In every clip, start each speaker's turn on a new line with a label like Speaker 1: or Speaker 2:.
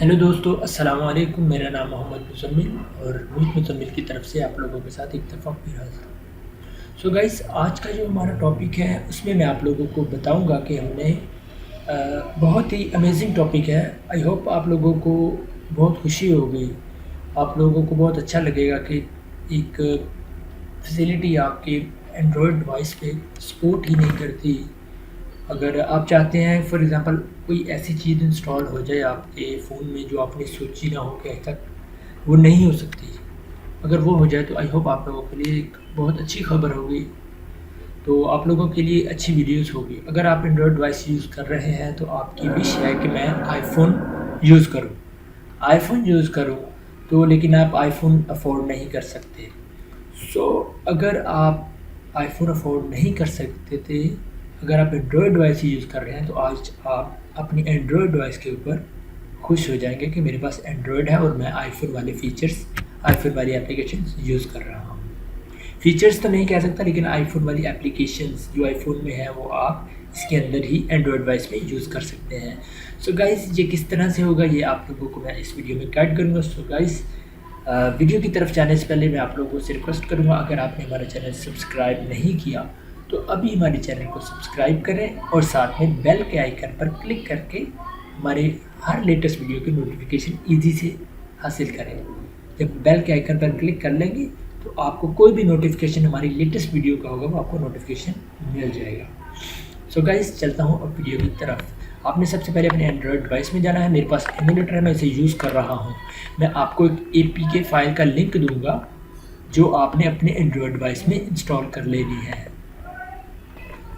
Speaker 1: Hello दोस्तों, अस्सलाम वालेकुम। मेरा नाम मोहम्मद मुज़म्मिल और मुल्क मुज़म्मिल की तरफ से आप लोगों के साथ एक दफ़ा फिर हाज़िर हूँ। सो गाइस, आज का जो हमारा टॉपिक है उसमें मैं आप लोगों को बताऊंगा कि हमने बहुत ही अमेजिंग टॉपिक है। आई होप आप लोगों को बहुत खुशी होगी, आप लोगों को बहुत अच्छा लगेगा कि एक फैसिलिटी आपके एंड्रॉयड डिवाइस पे सपोर्ट ही नहीं करती। अगर आप चाहते हैं फॉर एग्ज़ाम्पल कोई ऐसी चीज़ इंस्टॉल हो जाए आपके फ़ोन में जो आपने सोची ना हो कि अभी तक वो नहीं हो सकती, अगर वो हो जाए तो आई होप आप लोगों के लिए एक बहुत अच्छी खबर होगी। तो आप लोगों के लिए अच्छी वीडियोस होगी। अगर आप एंड्रॉयड डिवाइस यूज़ कर रहे हैं तो आपकी विश है कि मैं आईफ़ोन यूज़ करूँ, आईफ़ोन यूज़ करूँ, तो लेकिन आप आईफ़ोन अफ़ोर्ड नहीं कर सकते। सो अगर आप आईफ़ोन अफ़ोर्ड नहीं कर सकते थे, अगर आप एंड्रॉयड डिवाइस ही यूज़ कर रहे हैं, तो आज आप अपनी एंड्रॉयड डिवाइस के ऊपर खुश हो जाएंगे कि मेरे पास एंड्रॉयड है और मैं आईफ़ोन वाले फ़ीचर्स, आईफ़ोन वाली एप्लीकेशंस यूज़ कर रहा हूँ। फ़ीचर्स तो नहीं कह सकता, लेकिन आईफ़ोन वाली एप्लीकेशंस जो आईफ़ोन में है वो आप इसके अंदर ही एंड्रॉयड डिवाइस में यूज़ कर सकते हैं। सो गाइस, ये किस तरह से होगा ये आप लोगों को मैं इस वीडियो में गाइड करूँगा। सो गाइस, वीडियो की तरफ जाने से पहले मैं आप लोगों से रिक्वेस्ट करूँगा, अगर आपने हमारा चैनल सब्सक्राइब नहीं किया तो अभी हमारे चैनल को सब्सक्राइब करें और साथ में बेल के आइकन पर क्लिक करके हमारे हर लेटेस्ट वीडियो की नोटिफिकेशन ईजी से हासिल करें। जब बेल के आइकन पर क्लिक कर लेंगे तो आपको कोई भी नोटिफिकेशन हमारी लेटेस्ट वीडियो का होगा वो आपको नोटिफिकेशन मिल जाएगा। सो गाइस, चलता हूँ अब वीडियो की तरफ। आपने सबसे पहले अपने एंड्रॉयड डिवाइस में जाना है। मेरे पास एमुलेटर है, मैं इसे यूज़ कर रहा हूँ। मैं आपको एक APK फाइल का लिंक दूंगा जो आपने अपने एंड्रॉयड डिवाइस में इंस्टॉल कर लेनी है,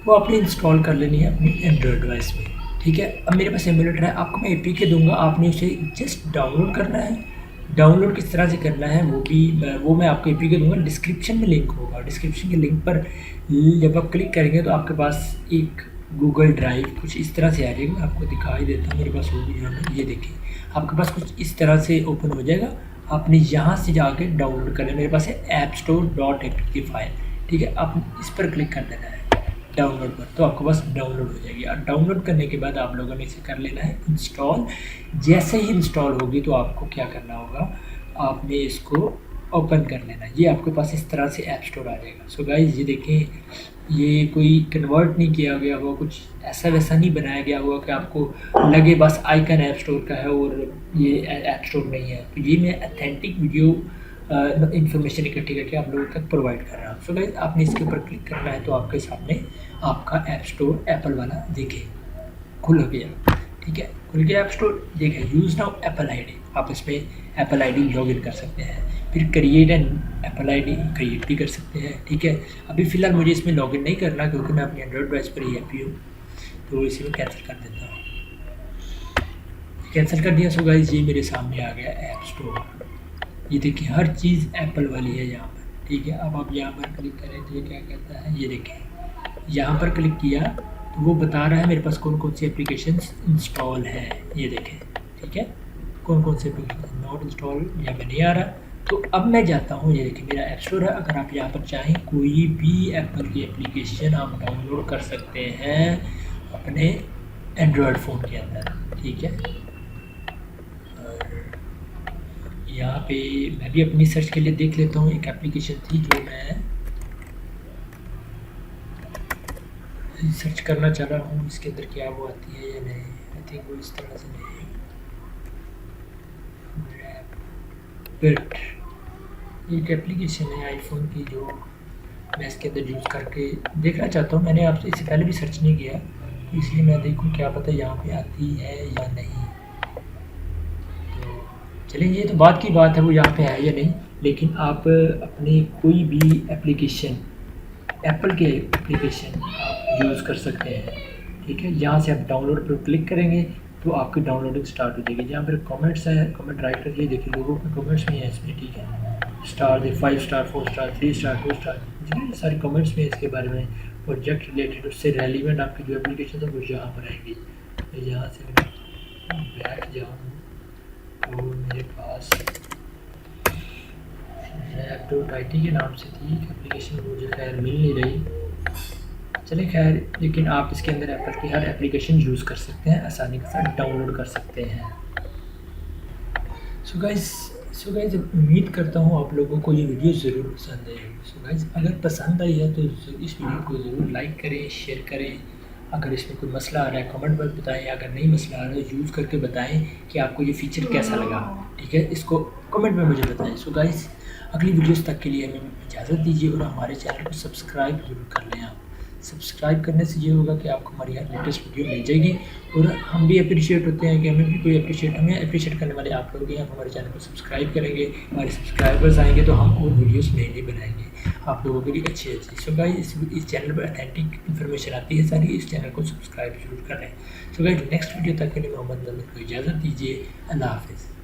Speaker 1: वो आपने इंस्टॉल कर लेनी है अपनी एंड्रॉयड डिवाइस में। ठीक है, अब मेरे पास एमुलेटर है, आपको मैं APK दूंगा, आपने उसे जस्ट डाउनलोड करना है। डाउनलोड किस तरह से करना है वो मैं आपको APK दूंगा, डिस्क्रिप्शन में लिंक होगा। डिस्क्रिप्शन के लिंक पर जब आप क्लिक करेंगे तो आपके पास एक गूगल ड्राइव कुछ इस तरह से आ जाएगी। मैं आपको दिखाई देता हूँ, मेरे पास वो भी है, ये देखिए आपके पास कुछ इस तरह से ओपन हो जाएगा। आपने यहाँ से जाके डाउनलोड करना है। मेरे पास है appstore.apk फाइल। ठीक है, आप इस पर क्लिक कर देना है डाउनलोड पर, तो आपके पास डाउनलोड हो जाएगी। और डाउनलोड करने के बाद आप लोगों ने इसे कर लेना है इंस्टॉल। जैसे ही इंस्टॉल होगी तो आपको क्या करना होगा, आपने इसको ओपन कर लेना है। ये आपके पास इस तरह से ऐप स्टोर आ जाएगा। सो गाइस, ये देखें, ये कोई कन्वर्ट नहीं किया गया हुआ, कुछ ऐसा वैसा नहीं बनाया गया हुआ कि आपको लगे बस आइकन ऐप स्टोर का है और ये ऐप स्टोर नहीं है। तो ये मैं अथेंटिक वीडियो इन्फॉर्मेशन इकट्ठी करके आप लोगों तक प्रोवाइड कर रहा हूँ। सो गाइस, आपने इसके ऊपर क्लिक करना है तो आपके सामने आपका ऐप स्टोर एप्पल वाला देखे खुल गया। ठीक है, खुल गया ऐप स्टोर। देखें, यूज़ नाउ एप्पल ID, आप इसमें एप्पल ID लॉग इन कर सकते हैं। फिर create an apple ID create भी कर सकते हैं। ठीक है, अभी फ़िलहाल मुझे इसमें लॉग इन नहीं करना क्योंकि मैं अपनी एंड्रॉयड डिवाइस पर ही हैप्पी हूँ, तो इसे मैं कैंसिल कर देता हूँ। कैंसिल कर दिया। सो गाइस, ये मेरे सामने आ गया ऐप स्टोर। ये देखिए, हर चीज़ एप्पल वाली है यहाँ पर। ठीक है, अब आप यहाँ पर क्लिक करें तो ये क्या कहता है, ये देखें, यहाँ पर क्लिक किया तो वो बता रहा है मेरे पास कौन कौन सी एप्लीकेशंस इंस्टॉल है। ये देखें, ठीक है, कौन कौन से एप्लीकेशन नॉट इंस्टॉल या में नहीं आ रहा। तो अब मैं जाता हूँ, ये देखिए मेरा ऐप स्टोर है। अगर आप यहाँ पर चाहें कोई भी एप्पल की एप्लीकेशन आप डाउनलोड कर सकते हैं अपने एंड्रॉयड फ़ोन के अंदर। ठीक है, और यहाँ पे मैं भी अपनी सर्च के लिए देख लेता हूँ। एक एप्लीकेशन थी जो मैं सर्च करना चाह रहा हूँ, इसके अंदर क्या वो आती है या नहीं। आई थिंक वो इस तरह से नहीं। बट एक एप्लीकेशन है आईफोन की जो मैं इसके अंदर यूज़ करके देखना चाहता हूँ। मैंने आपसे इससे पहले भी सर्च नहीं किया, तो इसलिए मैं देखूँ क्या पता यहाँ पे आती है या नहीं। तो चलिए, ये तो बात की बात है वो यहाँ पे है या नहीं, लेकिन आप अपनी कोई भी एप्लीकेशन, एप्पल के एप्लीकेशन आप यूज़ कर सकते हैं। ठीक है, यहाँ से आप डाउनलोड पर क्लिक करेंगे तो आपकी डाउनलोडिंग स्टार्ट हो जाएगी। जहाँ पर कमेंट्स है, कमेंट राइटर, ये देखिए लोगों के कमेंट्स भी हैं इसमें। ठीक है, स्टार दे 5 स्टार 4 स्टार 3 स्टार 2 स्टार, जितने सारे कमेंट्स में इसके बारे में प्रोजेक्ट रिलेटेड उससे रेलिवेंट आपकी जो एप्लीकेशन है वो यहाँ पर आएंगी। तो यहाँ से मैं बैठ जाऊँ तो मेरे पास रैप्टो के नाम से थी एप्लीकेशन, मुझे खैर मिल नहीं रही। चलिए खैर, लेकिन आप इसके अंदर एप्पल की हर एप्लीकेशन यूज़ कर सकते हैं, आसानी के साथ डाउनलोड कर सकते हैं। सो गाइस उम्मीद करता हूँ आप लोगों को ये वीडियो ज़रूर पसंद आएगी। सो गाइस अगर पसंद आई है तो इस वीडियो को ज़रूर लाइक करें, शेयर करें। अगर इसमें कोई मसला आ रहा है कमेंट में बताएं, अगर नहीं मसला आ रहा है यूज़ करके बताएं कि आपको ये फ़ीचर कैसा लगा। ठीक है, इसको कमेंट में मुझे बताएं। सो गाइस अगली वीडियोस तक के लिए हमें इजाज़त दीजिए और हमारे चैनल को सब्सक्राइब ज़रूर कर लें। आप सब्सक्राइब करने से ये होगा कि आपको हमारी हर लेटेस्ट वीडियो मिल जाएगी और हम भी अप्रिशिएट होते हैं कि हमें भी कोई हमें अप्रिशिएट करने वाले आप लोग हैं। आप हमारे चैनल को सब्सक्राइब करेंगे, हमारे सब्सक्राइबर्स आएंगे तो हम और वीडियोस नई बनाएंगे आप लोगों के लिए अच्छी अच्छी। सो गाइस इस चैनल पर अथेंटिक इन्फॉर्मेशन आती है सारी, इस चैनल को सब्सक्राइब जरूर करें। सो गाइस नेक्स्ट वीडियो तक के लिए मोहम्मद नमीर को इजाज़त दीजिए। अल्लाह हाफिज़।